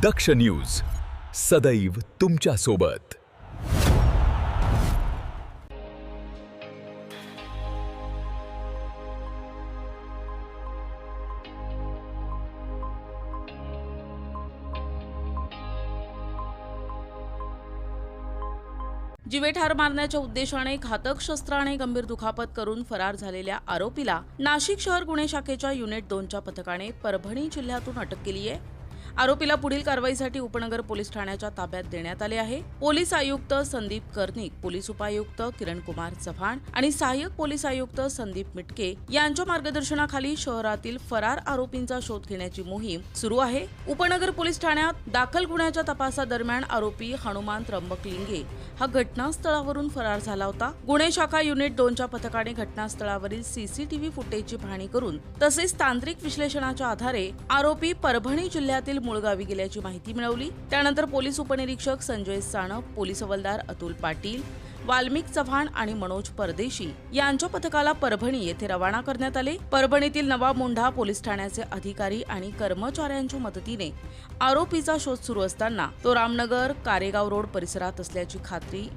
दक्ष news सदैव तुमच्या सोबत। जीवे ठार मारण्याच्या उद्देशाने घातक शस्त्राने गंभीर दुखापत करून फरार झालेल्या आरोपीला नाशिक शहर गुन्हे शाखेच्या युनिट 2च्या पथकाने परभणी जिल्ह्यातून अटक केली आहे। आरोपीला पुढील कारवाईसाठी उपनगर पोलीस ठाण्याच्या ताब्यात देण्यात आले आहे। पोलीस आयुक्त संदीप कर्णिक, पोलीस उपायुक्त किरणकुमार चव्हाण आणि सहाय्यक पोलीस आयुक्त संदीप मिटके यांच्या मार्गदर्शनाखाली शहरातील फरार आरोपींचा शोध घेण्याची मोहीम सुरू आहे। उपनगर पोलीस ठाण्यात दाखल गुन्ह्याच्या तपासादरम्यान आरोपी हनुमान त्र्यंबक लिंगे हा घटनास्थळावरून फरार झाला होता। गुन्हे शाखा युनिट 2च्या पथकाने घटनास्थळावरील सीसीटीव्ही फुटेजची पाहणी करून तसेच तांत्रिक विश्लेषणाच्या आधारे आरोपी परभणी जिल्ह्यातील मुळगावी गेल्याची माहिती मिळवली। त्यानंतर पोलीस उपनिरीक्षक संजय सानप, पोलीस हवालदार अतुल पाटील, वाल्मिक चव्हाण आणि मनोज परदेशी यांच्या पथकाला परभणी येथे रवाना करण्यात आले। परभणीतील नवा मोंढा पोलीस ठाण्याचे अधिकारी आणि कर्मचाऱ्यांच्या मदतीने आरोपीचा शोध सुरू असताना तो रामनगर कारेगाव रोड परिसरात असल्याची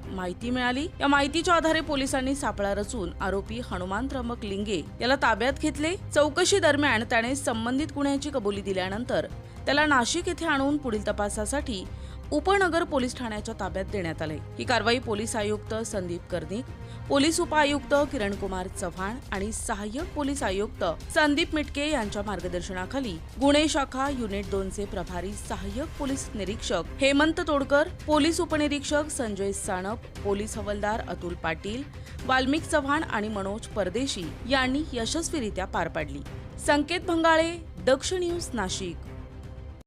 माहिती मिळाली। या माहितीच्या आधारे पोलिसांनी सापळा रचून आरोपी हनुमान त्र्यंबक लिंगे याला ताब्यात घेतले। चौकशी दरम्यान त्याने संबंधित गुन्ह्याची कबुली दिल्यानंतर त्याला नाशिक येथे आणून पुढील तपासासाठी उपनगर पोलीस ठाण्याच्या ताब्यात देण्यात आले। ही कारवाई पोलीस आयुक्त संदीप कर्णिक, पोलीस उपायुक्त किरणकुमार चव्हाण आणि सहाय्यक पोलीस आयुक्त संदीप मिटके यांच्या मार्गदर्शनाखाली गुन्हे शाखा युनिट 2चे प्रभारी सहाय्यक पोलीस निरीक्षक हेमंत तोडकर, पोलीस उपनिरीक्षक संजय सानप, पोलीस हवालदार अतुल पाटील, वाल्मिक चव्हाण आणि मनोज परदेशी यांनी यशस्वीरित्या पार पाडली। संकेत भंगाळे, दक्ष न्यूज, नाशिक।